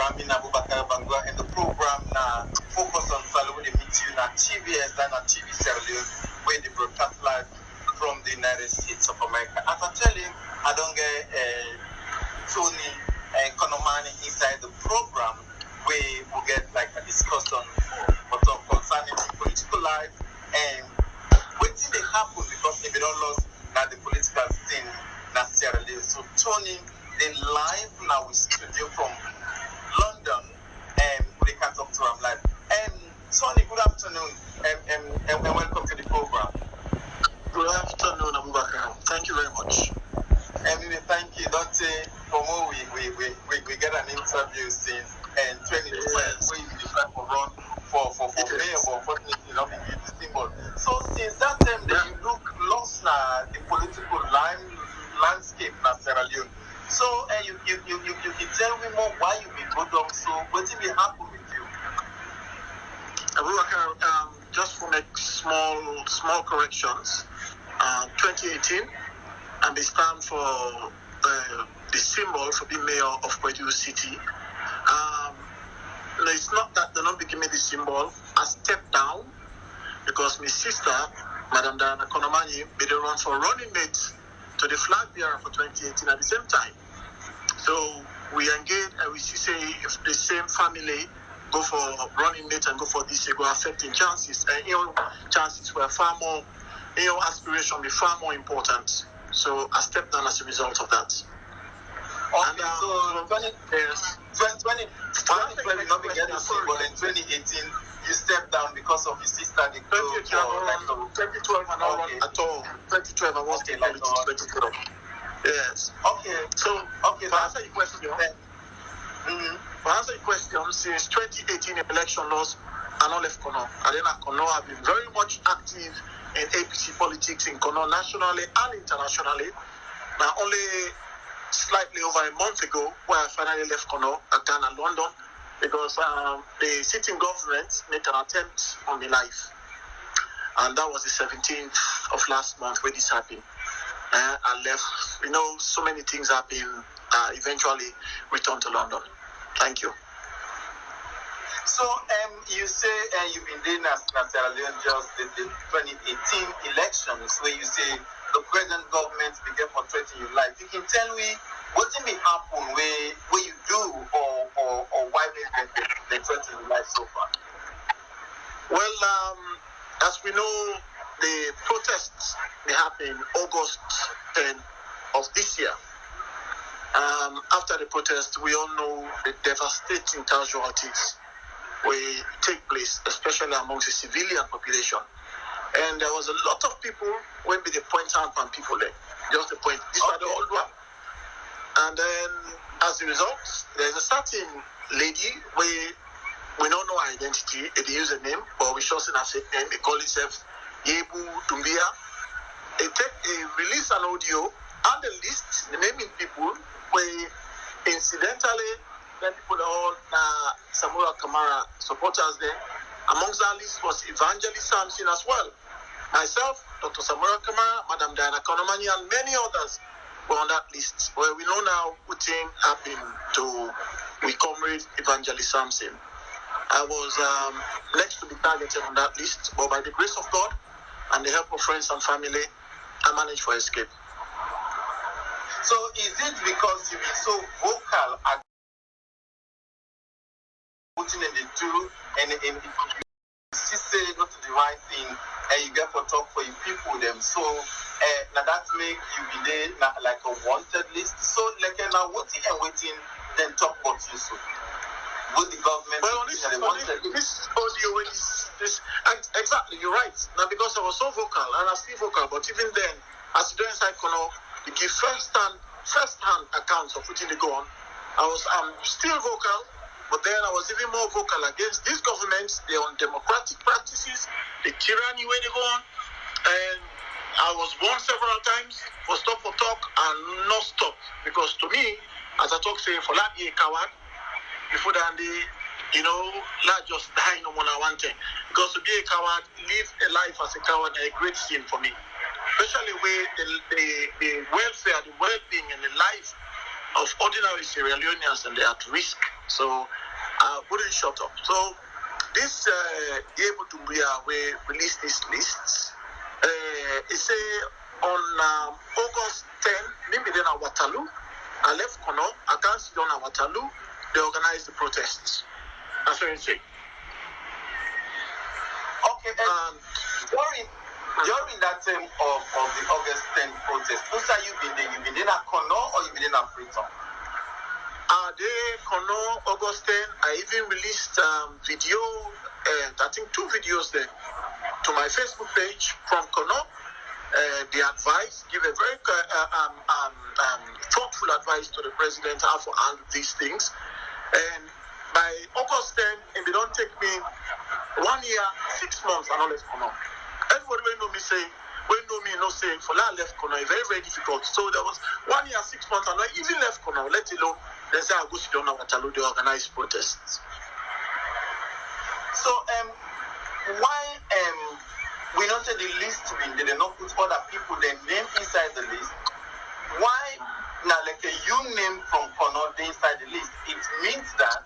Amina Abubakar Bangwa, and the program now focus on Salud meet you na TVS and TV Sierra Leone, where they broadcast live from the United States of America. As I tell you, I don't get Tony and Konomanyi inside the program where we get like a discussion but concerning the political life and what thing they happen because if they don't lose now the political scene na Sierra Leone. So Tony then live now with studio from London and we can talk to him live. And Tony, good afternoon and welcome to the program. Good afternoon, Abubakar. Thank you very much. And we thank you. Don't say for more we get an interview since 2012 where you decide to run for mayor, but unfortunately not being the symbol. So since that time you look lost now the political landscape na Sierra Leone. So you can tell me more why you been go down. So what will happen with you? Abubakar, just to make small corrections. 2018, and they stand for the symbol for being mayor of Kwetu City. It's not that they're not giving me the symbol. I stepped down because my sister, Madam Diana Konomanyi, made a run for running mate to the flag bearer for 2018 at the same time. So we engaged and we say if the same family go for running mate and go for this, they go affecting chances. And chances were far more, aspiration be far more important. So I stepped down as a result of that. Okay, so 2012 not began the symbol, in 2018 you stepped down because of your sister. 2012 I not run at all. 2012 I was in politics. 2012. Yes. Okay. So to answer your question, since 2018 election loss, I not left Kono. And then at Kono I've been very much active in APC politics in Kono nationally and internationally. Now only slightly over a month ago where I finally left Kono, Ghana, London, because the sitting government made an attempt on my life. And that was the 17th of last month when this happened. I left, so many things happened, eventually returned to London. Thank you. So you say you've been doing as Sierra Leone just the 2018 elections where you say the present government began for threatening your life. You can tell me what may happen where you do or why they threaten your life so far? Well, as we know, the protests may happen August 10 of this year. After the protest, we all know the devastating casualties will take place, especially amongst the civilian population. And there was a lot of people when they point out on people there. Just the point. These are the old one. And then as a result, there's a certain lady we don't know her identity, they use a name, but we show her name, they call itself Yebu Tumbia. They release an audio and the list, the naming people, where incidentally then people all Samura Kamara supporters there. Amongst that list was Evangelist Samson as well. Myself, Dr. Samura Kamara, Madam Diana Konomanyi, and many others were on that list. Where we know now what thing happened to we comrade Evangelist Samson. I was next to be targeted on that list, but by the grace of God and the help of friends and family, I managed for escape. So is it because you've been so vocal at putting in the two and you say not to the right thing and you get for talk for your people them? So now that make you be there like a wanted list. So like now waiting then talk about you so. With the government, well, this audio is exactly, you're right. Now, because I was so vocal, and I'm still vocal, but even then, as you do inside Kono, you give first-hand accounts of putting the go on. I'm still vocal, but then I was even more vocal against these governments, their undemocratic practices, the tyranny where they go on, and I was warned several times for stop for talk and not stop, because to me, as I talk, say, for that be a coward. Before that, not just die no more than one thing. Because to be a coward, live a life as a coward is a great sin for me. Especially where the welfare, the well-being, and the life of ordinary Sierra Leoneans and they are at risk. So I wouldn't shut up. So this able to be we release this list. It say on August 10, maybe then at Waterloo. I left Kono. I can't sit down at Waterloo. They organized the protests. That's what you say. Okay, and during that time of the August 10 protest, who say you been there? You been in a Kono or you been in a Freetown? They Kono August 10. I even released video. I think 2 videos there to my Facebook page from Kono. The advice, give a very thoughtful advice to the president how to handle these things. And by August 10, if they don't take me 1 year, 6 months, and all left Kono. Everybody will know me say, for that left Kono, it's very, very difficult. So there was 1 year, 6 months, and I even left Kono, let alone, they say I'll go sit down at Waterloo, they organize protests. So, why we not say the list they did not put other people their name inside the list? Why now like you name from Kono inside the list? It means that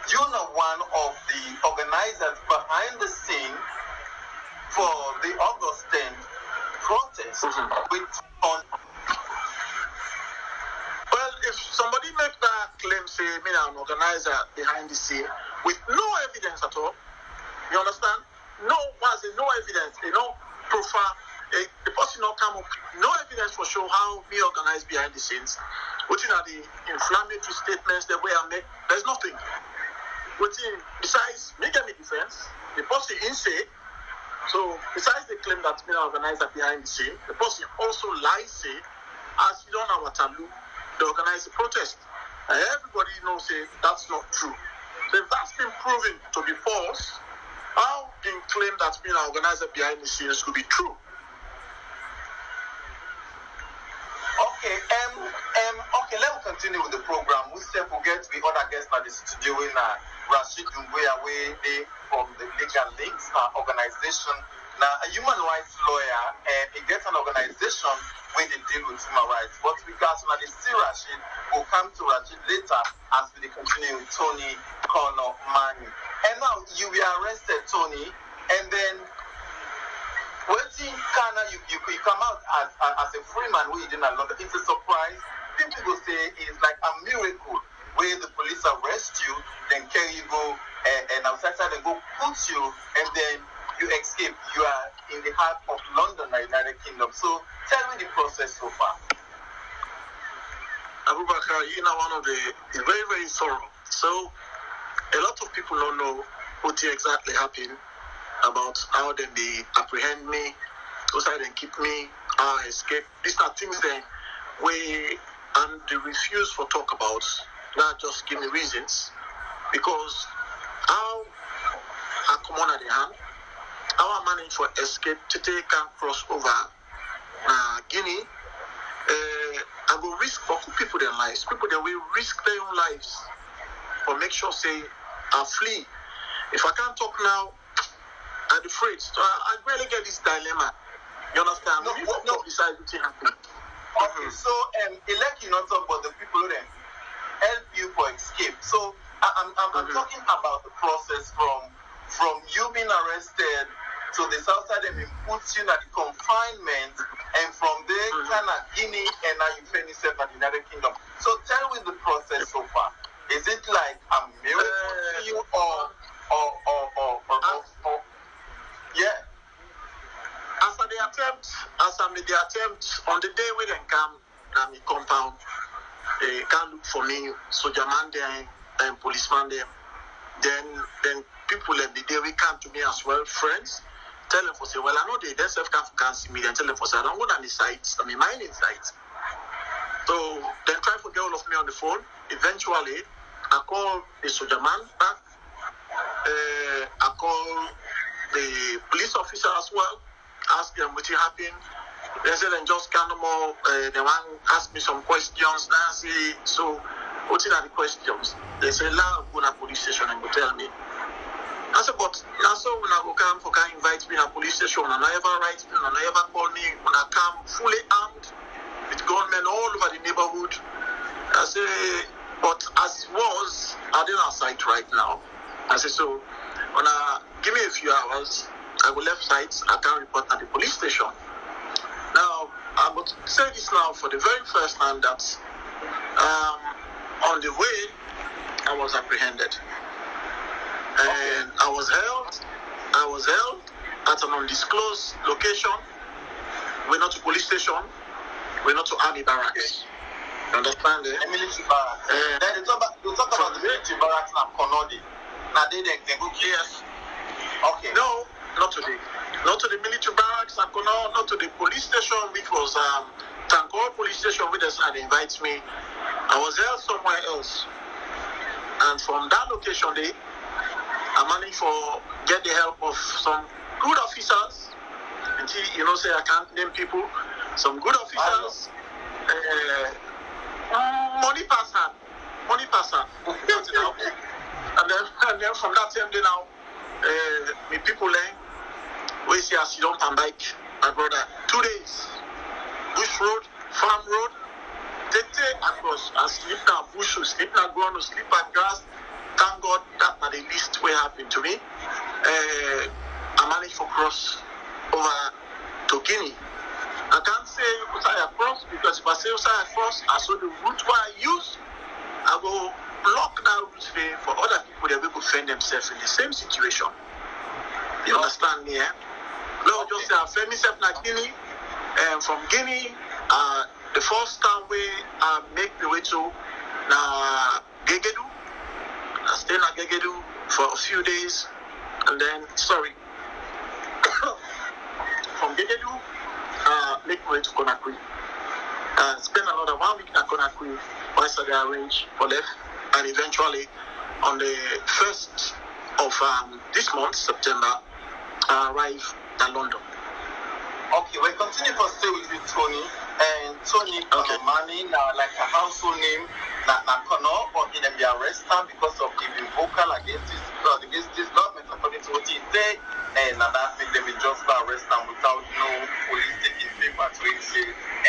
you're not one of the organizers behind the scene for the August 10th protest. Well, if somebody make that claim, say me I'm an organizer behind the scene with no evidence at all, you understand? No evidence, profile. The person not come up, no evidence for sure how me organize behind the scenes. Looking at the inflammatory statements the way I make, there's nothing. Besides me get me defense, the person in say. So besides the claim that me organizer behind the scene, the person also lies say, as you don't know Waterloo, they organize the protest. And everybody knows that's not true. So if that's been proven to be false, how can claim that being an organizer behind the scenes could be true? Okay, okay, let me continue with the program. We still forget the other guests that is doing Rashid Dumbuya from the Legal Links organization. Now, a human rights lawyer, he gets an organization where they deal with human rights. But because when they see Rashid, we'll come to Rashid later as we continue with Tony Konomanyi. And now you were arrested, Tony, and then you come out as a free man who you didn't know. It's a surprise. People will say it's like a miracle where the police arrest you, then carry you go and outside and go put you, and then you escape. You are in the heart of London, United Kingdom. So tell me the process so far. Abubakar, one of the is very, very thorough. So a lot of people don't know what exactly happened about how they apprehend me, how they keep me, how I escape. These are things then and they refuse to talk about. Not just give me reasons, because how I come on at the hand, how I manage to escape to take and cross over Guinea. I will risk for people their lives. People that will risk their own lives or make sure say I flee. If I can't talk now, I'm afraid. So I really get this dilemma. You understand? No, decide what happened. Okay, so elect you not talk about the people who then help you for escape. So I'm talking about the process from you being arrested to the south side and put you in the confinement, and from there kind of Guinea, and now you find yourself in the United Kingdom. So tell me the process so far. Is it like a miracle to you or yeah? As I made the attempt on the day when they come to my compound, they can look for me, soldier man there and policeman there. Then people that be there, we come to me as well, friends. Tell them for say, well, I know they themselves can't see me. Then tell them for say, I don't go on the sites. I mean, mine inside. So then try to get all of me on the phone. Eventually, I call the soldier man back. I call the police officer as well. Ask them what happened. They said, then just kind of more. They want ask me some questions. Now say, so what are the questions? They say, "La, go to police station and go tell me." I said, but now so when I go come for can invite me to police station, and I ever write me, and I ever call me when I come fully armed with gunmen all over the neighborhood. I say, But as it was, I didn't have site right now. I said, so give me a few hours, I will left site, I can report at the police station. Now, I would say this now for the very first time that on the way, I was apprehended. And I was held at an undisclosed location. We're not to police station, we're not to army barracks. Understand it? The military barracks. Then you talk about the military barracks now, Konodi. Now they go yes. Okay. No, not today. Not to the military barracks, not to the police station, which was Tankor police station, where they invite me. I was held somewhere else. And from that location, I managed to get the help of some good officers. You know, say I can't name people. Some good officers. Money pass hand. And then from that time, now, me people learn. We see as you don't come back, my brother. 2 days. Bush road, farm road. They take across. I sleep now bush, sleep now ground, sleep on grass. Thank God that not the least way happened to me. I managed to cross over to Guinea. I can't say Usai across because if I say Usai across, I saw the route where I use. I will block that route there for other people that will find themselves in the same situation. You understand me, eh? Lord just say I found myself in Guinea. And from Guinea, the first time I make the way to Gegedu. I stayed in Gegedu for a few days. And then, from Gegedu, make my way to Conakry. Spend another 1 week at Conakry, once I arrange for left, and eventually on the 1st of this month, September, I arrive at London. Okay, we'll continue to stay with you, Tony. And Tony Konomanyi, now like a household name, na Kono, or in be arrested because of giving vocal against this government, according to what he said. And that thing they will just arrest them without no police taking paper to it.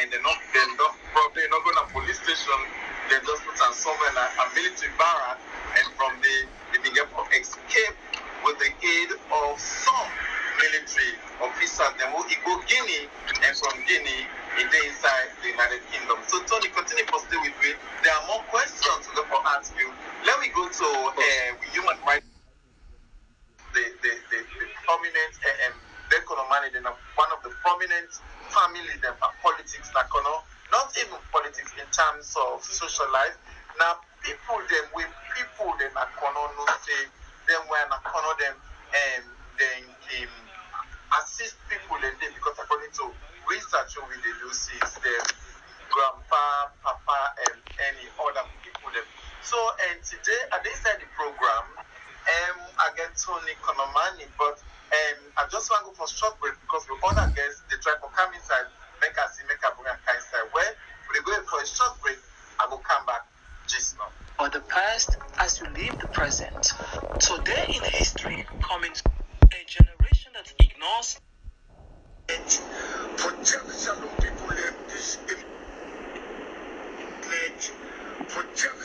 And they're probably not going to police station. They just put on somewhere like a military barrack, and from there they begin to escape with the aid of some military officers. Then we'll go Guinea, and from Guinea it is inside the United Kingdom. So Tony, continue to stay with me. There are more questions to go for ask you. Let me go to human rights. The prominent Konomanyi, one of the prominent families in politics, not even politics in terms of social life. Now people them are no say them when them then assist people in them because according to research we do see is them grandpa, papa, and any other people them. So and today at this side of the program. I get Tony Konomanyi, but I just want to go for a short break because the other guests they try to come inside, make a bring a kind side. Well, we go for a short break. I will come back just now. Or the past as you live the present. Today in history, coming a generation that ignores it. Projection of people like this. Projection